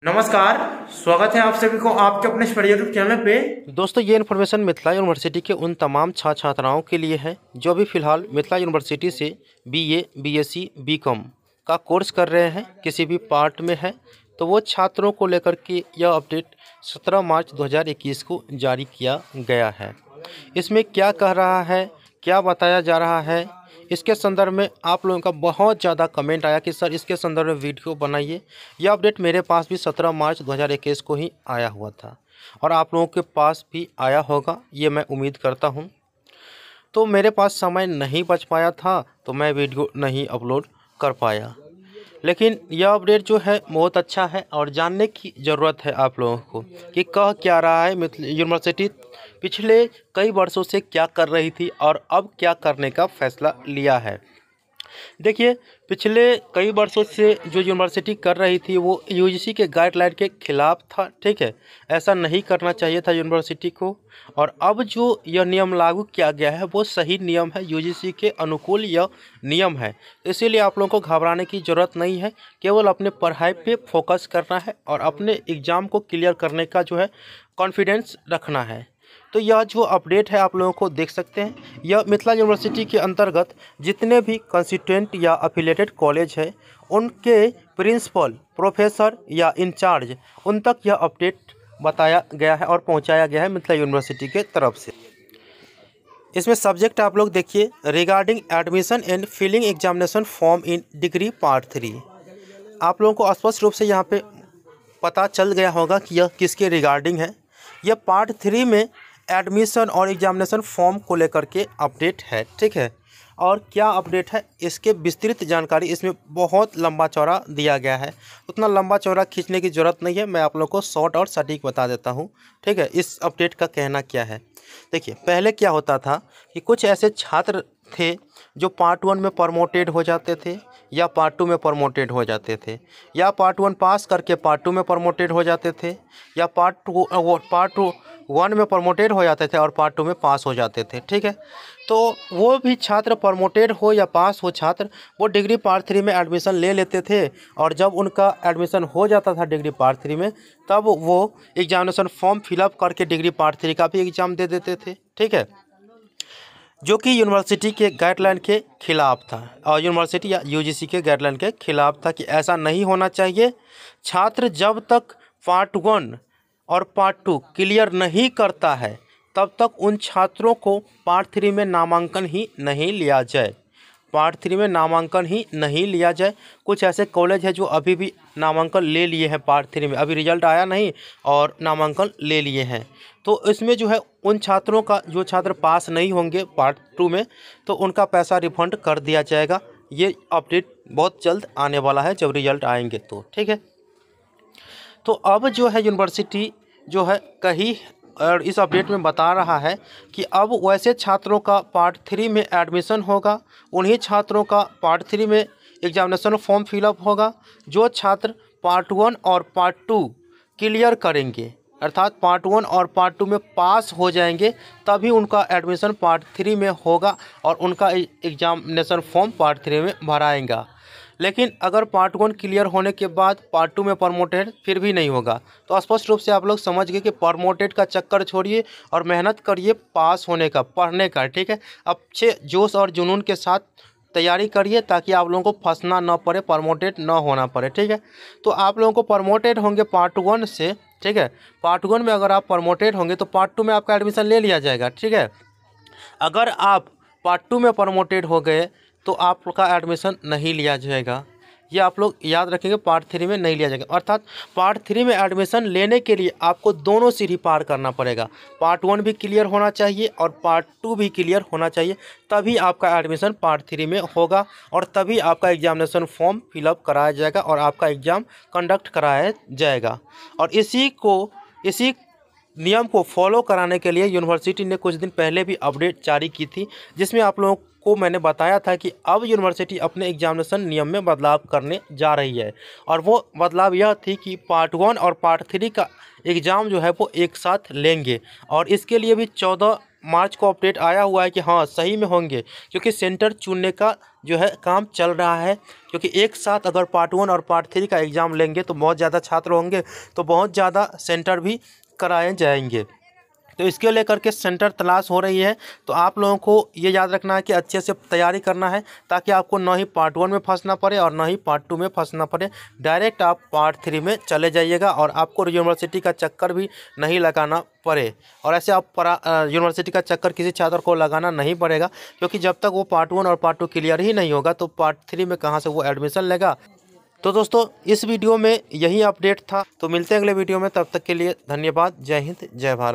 नमस्कार। स्वागत है आप सभी को आपके अपने यूट्यूब चैनल पे। दोस्तों ये इन्फॉर्मेशन मिथिला यूनिवर्सिटी के उन तमाम छात्राओं के लिए है जो भी फ़िलहाल मिथिला यूनिवर्सिटी से बीए, बीएससी, बीकॉम का कोर्स कर रहे हैं, किसी भी पार्ट में है तो वो छात्रों को लेकर के यह अपडेट 17 मार्च 2021 को जारी किया गया है। इसमें क्या कह रहा है, क्या बताया जा रहा है, इसके संदर्भ में आप लोगों का बहुत ज़्यादा कमेंट आया कि सर इसके संदर्भ में वीडियो बनाइए। यह अपडेट मेरे पास भी 17 मार्च 2021 को ही आया हुआ था और आप लोगों के पास भी आया होगा, ये मैं उम्मीद करता हूं। तो मेरे पास समय नहीं बच पाया था तो मैं वीडियो नहीं अपलोड कर पाया, लेकिन यह अपडेट जो है बहुत अच्छा है और जानने की ज़रूरत है आप लोगों को कि कह क्या रहा है यूनिवर्सिटी पिछले कई वर्षों से क्या कर रही थी और अब क्या करने का फैसला लिया है। देखिए, पिछले कई वर्षों से जो यूनिवर्सिटी कर रही थी वो यूजीसी के गाइडलाइन के खिलाफ था, ठीक है। ऐसा नहीं करना चाहिए था यूनिवर्सिटी को, और अब जो यह नियम लागू किया गया है वो सही नियम है, यूजीसी के अनुकूल यह नियम है। इसीलिए आप लोगों को घबराने की ज़रूरत नहीं है, केवल अपने पढ़ाई पे फोकस करना है और अपने एग्ज़ाम को क्लियर करने का जो है कॉन्फिडेंस रखना है। तो यह जो अपडेट है आप लोगों को देख सकते हैं, यह मिथिला यूनिवर्सिटी के अंतर्गत जितने भी कंस्टिट्यूएंट या अफिलेटेड कॉलेज है उनके प्रिंसिपल, प्रोफेसर या इंचार्ज उन तक यह अपडेट बताया गया है और पहुंचाया गया है मिथिला यूनिवर्सिटी के तरफ से। इसमें सब्जेक्ट आप लोग देखिए, regarding admission and filling examination form in degree part 3। आप लोगों को स्पष्ट रूप से यहाँ पे पता चल गया होगा कि यह किसके रिगार्डिंग है। यह पार्ट 3 में एडमिशन और एग्जामिनेशन फॉर्म को लेकर के अपडेट है, ठीक है। और क्या अपडेट है इसके विस्तृत जानकारी इसमें बहुत लंबा चौड़ा दिया गया है, उतना लंबा चौड़ा खींचने की ज़रूरत नहीं है, मैं आप लोगों को शॉर्ट और सटीक बता देता हूँ, ठीक है। इस अपडेट का कहना क्या है, देखिए, पहले क्या होता था कि कुछ ऐसे छात्र थे जो पार्ट 1 में प्रमोटेड हो जाते थे या पार्ट 2 में प्रमोटेड हो जाते थे, या पार्ट 1 पास करके पार्ट 2 में प्रमोटेड हो जाते थे, या पार्ट 1 में प्रमोटेड हो जाते थे और पार्ट 2 में पास हो जाते थे, ठीक है। तो वो भी छात्र प्रमोटेड हो या पास हो छात्र, वो डिग्री पार्ट 3 में एडमिशन ले लेते थे और जब उनका एडमिशन हो जाता था डिग्री पार्ट 3 में, तब वो एग्जामिनेशन फॉर्म फिलअप करके डिग्री पार्ट 3 का भी एग्ज़ाम दे देते थे, ठीक है, जो कि यूनिवर्सिटी के गाइडलाइन के खिलाफ था और यूनिवर्सिटी या यूजीसी के गाइडलाइन के खिलाफ था कि ऐसा नहीं होना चाहिए। छात्र जब तक पार्ट 1 और पार्ट 2 क्लियर नहीं करता है तब तक उन छात्रों को पार्ट 3 में नामांकन ही नहीं लिया जाए, पार्ट 3 में नामांकन ही नहीं लिया जाए। कुछ ऐसे कॉलेज है जो अभी भी नामांकन ले लिए हैं पार्ट 3 में, अभी रिजल्ट आया नहीं और नामांकन ले लिए हैं। तो इसमें जो है उन छात्रों का, जो छात्र पास नहीं होंगे पार्ट 2 में, तो उनका पैसा रिफंड कर दिया जाएगा। ये अपडेट बहुत जल्द आने वाला है जब रिजल्ट आएंगे तो, ठीक है। तो अब जो है यूनिवर्सिटी जो है कहीं और इस अपडेट में बता रहा है कि अब वैसे छात्रों का पार्ट 3 में एडमिशन होगा, उन्हीं छात्रों का पार्ट 3 में एग्जामिनेशन फॉर्म फिलअप होगा जो छात्र पार्ट 1 और पार्ट 2 क्लियर करेंगे, अर्थात पार्ट 1 और पार्ट 2 में पास हो जाएंगे, तभी उनका एडमिशन पार्ट 3 में होगा और उनका एग्जामिनेशन फॉर्म पार्ट 3 में भराएगा। लेकिन अगर पार्ट 1 क्लियर होने के बाद पार्ट 2 में प्रमोटेड फिर भी नहीं होगा, तो स्पष्ट रूप से आप लोग समझ गए कि प्रमोटेड का चक्कर छोड़िए और मेहनत करिए पास होने का, पढ़ने का, ठीक है। अच्छे जोश और जुनून के साथ तैयारी करिए ताकि आप लोगों को फंसना ना पड़े, प्रमोटेड ना होना पड़े, ठीक है। तो आप लोगों को प्रमोटेड होंगे पार्ट 1 से, ठीक है। पार्ट 1 में अगर आप प्रमोटेड होंगे तो पार्ट 2 में आपका एडमिशन ले लिया जाएगा, ठीक है। अगर आप पार्ट 2 में प्रमोटेड हो गए तो आपका एडमिशन नहीं लिया जाएगा, ये आप लोग याद रखेंगे, पार्ट 3 में नहीं लिया जाएगा। अर्थात पार्ट 3 में एडमिशन लेने के लिए आपको दोनों सीढ़ी पार करना पड़ेगा, पार्ट 1 भी क्लियर होना चाहिए और पार्ट 2 भी क्लियर होना चाहिए, तभी आपका एडमिशन पार्ट 3 में होगा और तभी आपका एग्जामिनेशन फॉर्म फिलअप कराया जाएगा और आपका एग्ज़ाम कंडक्ट कराया जाएगा। और इसी नियम को फॉलो कराने के लिए यूनिवर्सिटी ने कुछ दिन पहले भी अपडेट जारी की थी, जिसमें आप लोगों को मैंने बताया था कि अब यूनिवर्सिटी अपने एग्जामिनेशन नियम में बदलाव करने जा रही है। और वो बदलाव यह थी कि पार्ट 1 और पार्ट 3 का एग्ज़ाम जो है वो एक साथ लेंगे और इसके लिए भी 14 मार्च को अपडेट आया हुआ है कि हाँ सही में होंगे, क्योंकि सेंटर चुनने का जो है काम चल रहा है। क्योंकि एक साथ अगर पार्ट 1 और पार्ट 3 का एग्ज़ाम लेंगे तो बहुत ज़्यादा छात्र होंगे, तो बहुत ज़्यादा सेंटर भी कराए जाएंगे। तो इसके लेकर के सेंटर तलाश हो रही है। तो आप लोगों को ये याद रखना है कि अच्छे से तैयारी करना है, ताकि आपको ना ही पार्ट 1 में फंसना पड़े और ना ही पार्ट 2 में फंसना पड़े। डायरेक्ट आप पार्ट 3 में चले जाइएगा और आपको यूनिवर्सिटी का चक्कर भी नहीं लगाना पड़े। और ऐसे आप यूनिवर्सिटी का चक्कर किसी छात्र को लगाना नहीं पड़ेगा, क्योंकि जब तक वो पार्ट 1 और पार्ट 2 क्लियर ही नहीं होगा तो पार्ट 3 में कहाँ से वो एडमिशन लेगा। तो दोस्तों इस वीडियो में यही अपडेट था। तो मिलते हैं अगले वीडियो में, तब तक के लिए धन्यवाद। जय हिंद, जय भारत।